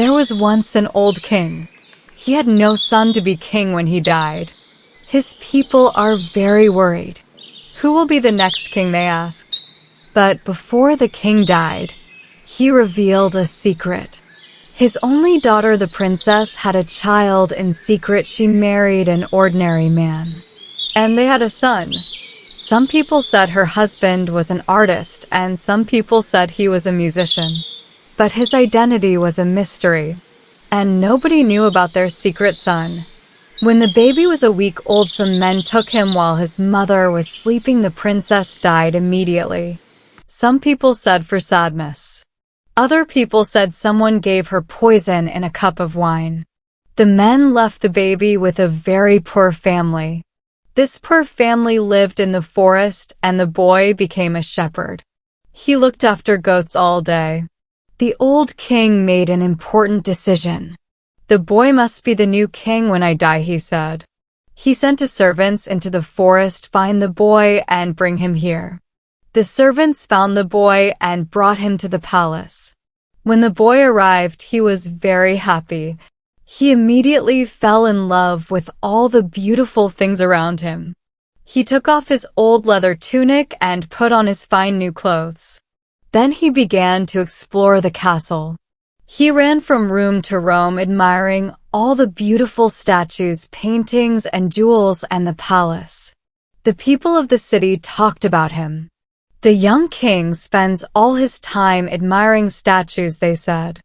There was once an old king. He had no son to be king when he died. His people are very worried. Who will be the next king, they asked. But before the king died, he revealed a secret. His only daughter, the princess, had a child. In secret, she married an ordinary man. And they had a son. Some people said her husband was an artist, and some people said he was a musician. But his identity was a mystery, and nobody knew about their secret son. When the baby was a week old, some men took him while his mother was sleeping. The princess died immediately. Some people said for sadness. Other people said someone gave her poison in a cup of wine. The men left the baby with a very poor family. This poor family lived in the forest, and the boy became a shepherd. He looked after goats all day. The old king made an important decision. The boy must be the new king when I die, he said. He sent his servants into the forest, find the boy, and bring him here. The servants found the boy and brought him to the palace. When the boy arrived, he was very happy. He immediately fell in love with all the beautiful things around him. He took off his old leather tunic and put on his fine new clothes. Then he began to explore the castle. He ran from room to room, admiring all the beautiful statues, paintings, and jewels and the palace. The people of the city talked about him. The young king spends all his time admiring statues, they said.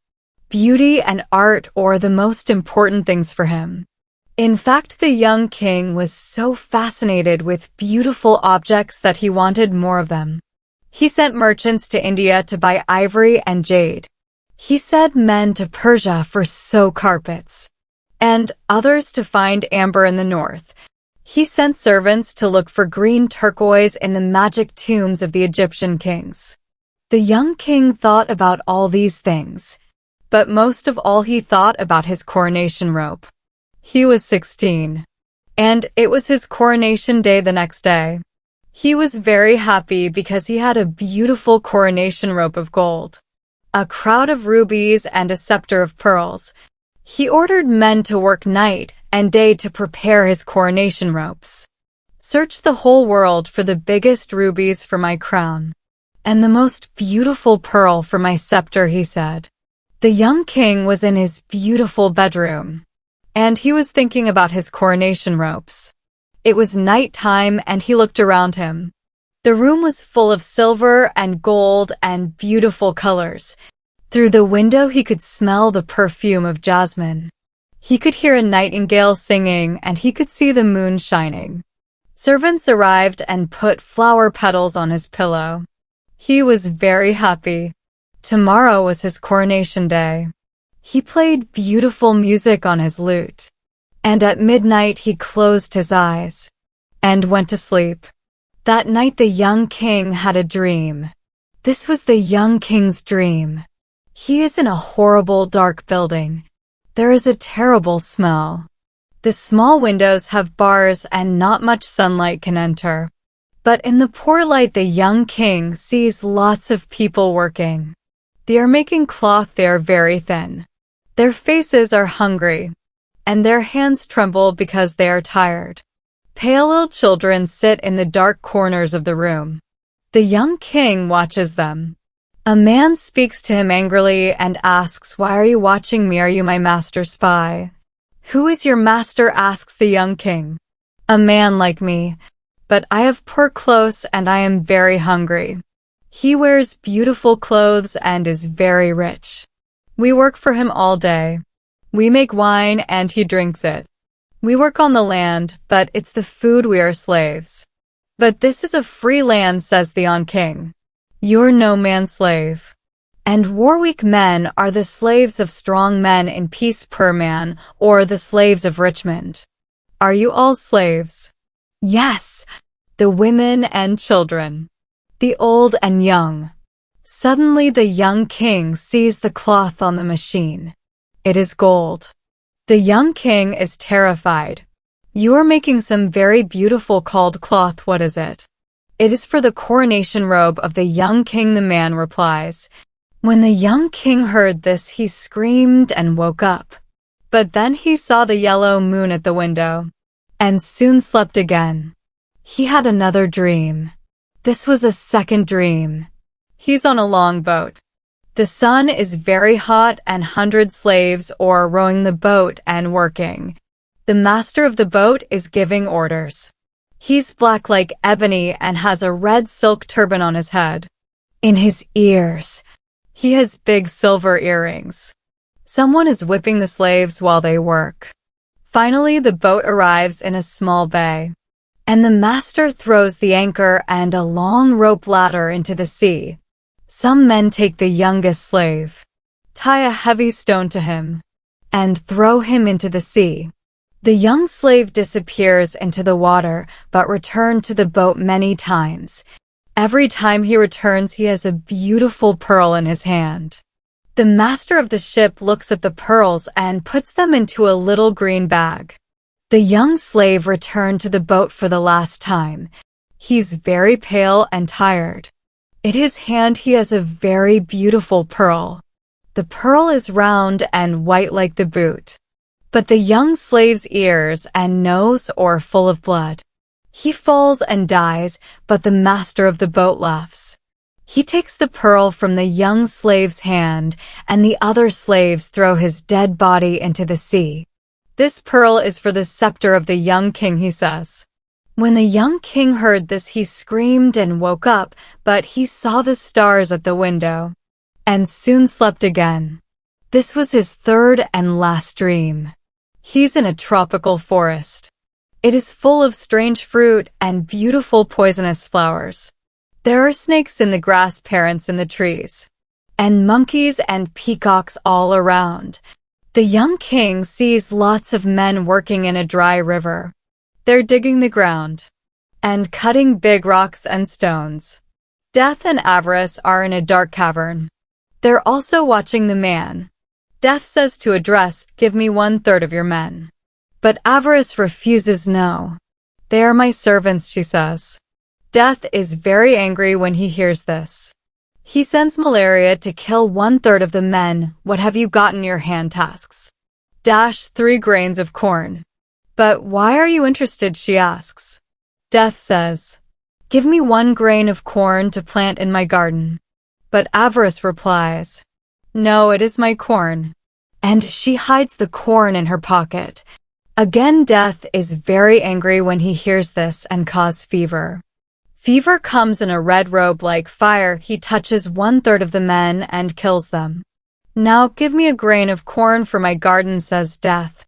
Beauty and art are the most important things for him. In fact, the young king was so fascinated with beautiful objects that he wanted more of them. He sent merchants to India to buy ivory and jade. He sent men to Persia for sew carpets, and others to find amber in the north. He sent servants to look for green turquoise in the magic tombs of the Egyptian kings. The young king thought about all these things, but most of all he thought about his coronation robe. He was 16, and it was his coronation day the next day. He was very happy because he had a beautiful coronation robe of gold, a crown of rubies, and a scepter of pearls. He ordered men to work night and day to prepare his coronation robes. Search the whole world for the biggest rubies for my crown, and the most beautiful pearl for my scepter, he said. The young king was in his beautiful bedroom, and he was thinking about his coronation robes. It was night time, and he looked around him. The room was full of silver and gold and beautiful colors. Through the window he could smell the perfume of jasmine. He could hear a nightingale singing, and he could see the moon shining. Servants arrived and put flower petals on his pillow. He was very happy. Tomorrow was his coronation day. He played beautiful music on his lute, and at midnight he closed his eyes and went to sleep. That night the young king had a dream. This was the young king's dream. He is in a horrible dark building. There is a terrible smell. The small windows have bars and not much sunlight can enter. But in the poor light the young king sees lots of people working. They are making cloth. They are very thin. Their faces are hungry, and their hands tremble because they are tired. Pale little children sit in the dark corners of the room. The young king watches them. A man speaks to him angrily and asks, "Why are you watching me? Are you my master's spy?" "Who is your master?" asks the young king. "A man like me, but I have poor clothes and I am very hungry. He wears beautiful clothes and is very rich. We work for him all day. We make wine and he drinks it. We work on the land, but it's the food we are slaves." "But this is a free land," says the young king. "You're no man's slave. And war-weak men are the slaves of strong men in peace per man, or the slaves of Richmond. Are you all slaves?" "Yes, the women and children, the old and young." Suddenly the young king sees the cloth on the machine. It is gold. The young king is terrified. "You are making some very beautiful called cloth. What is it?" "It is for the coronation robe of the young king," the man replies. When the young king heard this, he screamed and woke up. But then he saw the yellow moon at the window, and soon slept again. He had another dream. This was a second dream. He's on a long boat. The sun is very hot and 100 slaves are rowing the boat and working. The master of the boat is giving orders. He's black like ebony and has a red silk turban on his head. In his ears, he has big silver earrings. Someone is whipping the slaves while they work. Finally, the boat arrives in a small bay, and the master throws the anchor and a long rope ladder into the sea. Some men take the youngest slave, tie a heavy stone to him, and throw him into the sea. The young slave disappears into the water, but returns to the boat many times. Every time he returns, he has a beautiful pearl in his hand. The master of the ship looks at the pearls and puts them into a little green bag. The young slave returned to the boat for the last time. He's very pale and tired. In his hand he has a very beautiful pearl. The pearl is round and white like the boot. But the young slave's ears and nose are full of blood. He falls and dies, but the master of the boat laughs. He takes the pearl from the young slave's hand, and the other slaves throw his dead body into the sea. This pearl is for the scepter of the young king, he says. When the young king heard this, he screamed and woke up, but he saw the stars at the window, and soon slept again. This was his third and last dream. He's in a tropical forest. It is full of strange fruit and beautiful poisonous flowers. There are snakes in the grass, parrots in the trees, and monkeys and peacocks all around. The young king sees lots of men working in a dry river. They're digging the ground and cutting big rocks and stones. Death and Avarice are in a dark cavern. They're also watching the man. Death says to Address, "Give me 1/3 of your men." But Avarice refuses. "No. They are my servants," she says. Death is very angry when he hears this. He sends Malaria to kill 1/3 of the men. "What have you got in your hand?" tasks. 3 grains of corn. "But why are you interested?" she asks. Death says, "Give me 1 grain of corn to plant in my garden." But Avarice replies, "No, it is my corn." And she hides the corn in her pocket. Again, Death is very angry when he hears this and causes fever. Fever comes in a red robe like fire. He touches 1/3 of the men and kills them. "Now give me a grain of corn for my garden," says Death.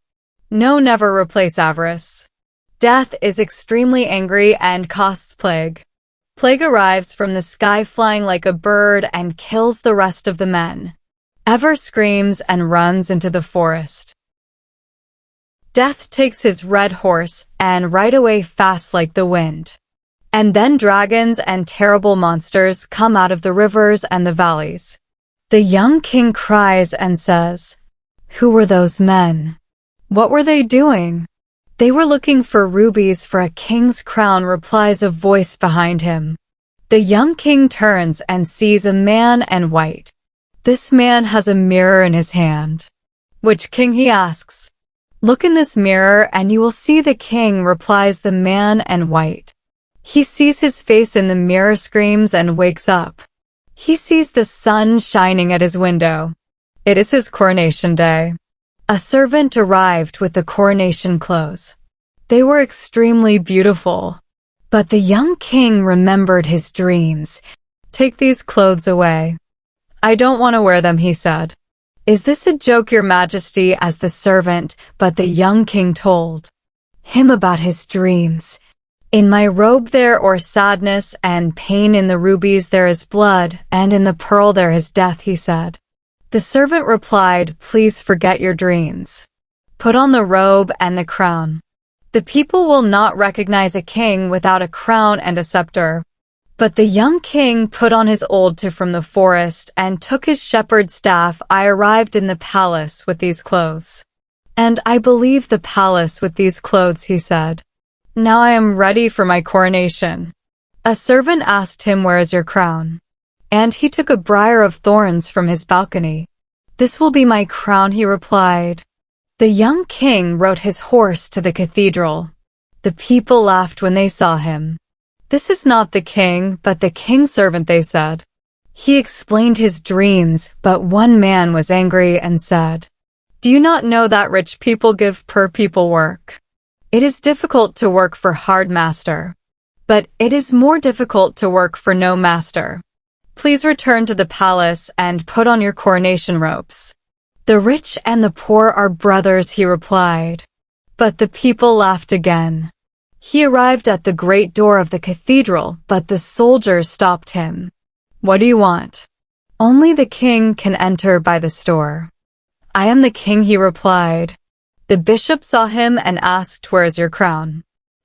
"No, never," replace Avarice. Death is extremely angry and causes plague. Plague arrives from the sky flying like a bird and kills the rest of the men. Ever screams and runs into the forest. Death takes his red horse and rides away fast like the wind. And then dragons and terrible monsters come out of the rivers and the valleys. The young king cries and says, "Who were those men? What were they doing?" "They were looking for rubies for a king's crown," replies a voice behind him. The young king turns and sees a man in white. This man has a mirror in his hand. "Which king?" he asks. "Look in this mirror and you will see the king," replies the man in white. He sees his face in the mirror, screams, and wakes up. He sees the sun shining at his window. It is his coronation day. A servant arrived with the coronation clothes. They were extremely beautiful. But the young king remembered his dreams. "Take these clothes away. I don't want to wear them," he said. "Is this a joke, your majesty?" asked the servant, but the young king told him about his dreams. "In my robe there are sadness and pain, in the rubies there is blood, and in the pearl there is death," he said. The servant replied, "Please forget your dreams. Put on the robe and the crown. The people will not recognize a king without a crown and a scepter." But the young king put on his old tunic from the forest and took his shepherd's staff. "I arrived in the palace with these clothes. And I believe the palace with these clothes," he said. "Now I am ready for my coronation." A servant asked him, "Where is your crown?" And he took a briar of thorns from his balcony. "This will be my crown," he replied. The young king rode his horse to the cathedral. The people laughed when they saw him. "This is not the king, but the king's servant," they said. He explained his dreams, but one man was angry and said, "Do you not know that rich people give poor people work? It is difficult to work for hard master, but it is more difficult to work for no master. Please return to the palace and put on your coronation robes." "The rich and the poor are brothers," he replied. But the people laughed again. He arrived at the great door of the cathedral, but the soldiers stopped him. "What do you want?" "Only the king can enter by the store." "I am the king," he replied. The bishop saw him and asked, "Where's your crown?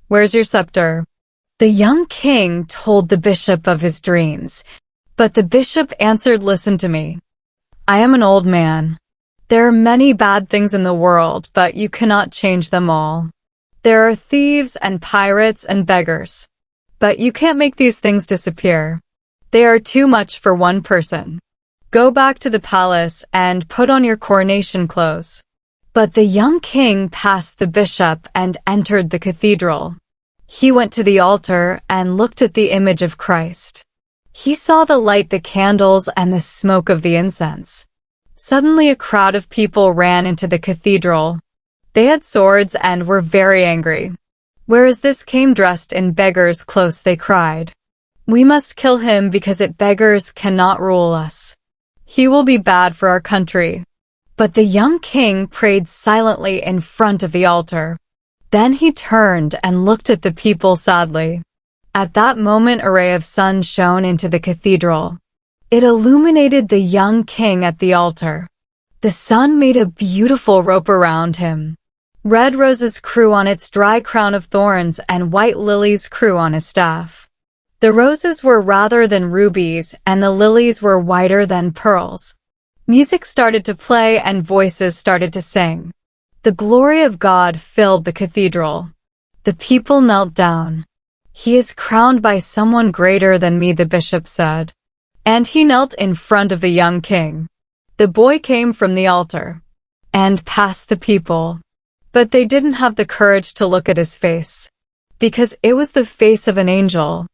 Where's your scepter?" The young king told the bishop of his dreams, but the bishop answered, "Listen to me. I am an old man. There are many bad things in the world, but you cannot change them all. There are thieves and pirates and beggars, but you can't make these things disappear. They are too much for one person. Go back to the palace and put on your coronation clothes." But the young king passed the bishop and entered the cathedral. He went to the altar and looked at the image of Christ. He saw the light, the candles, and the smoke of the incense. Suddenly a crowd of people ran into the cathedral. They had swords and were very angry. "Where is this king dressed in beggar's clothes?" they cried. "We must kill him because beggars cannot rule us. He will be bad for our country." But the young king prayed silently in front of the altar. Then he turned and looked at the people sadly. At that moment a ray of sun shone into the cathedral. It illuminated the young king at the altar. The sun made a beautiful rope around him. Red roses grew on its dry crown of thorns, and white lilies grew on his staff. The roses were rather than rubies, and the lilies were whiter than pearls. Music started to play and voices started to sing. The glory of God filled the cathedral. The people knelt down. "He is crowned by someone greater than me," the bishop said. And he knelt in front of the young king. The boy came from the altar and passed the people. But they didn't have the courage to look at his face, because it was the face of an angel.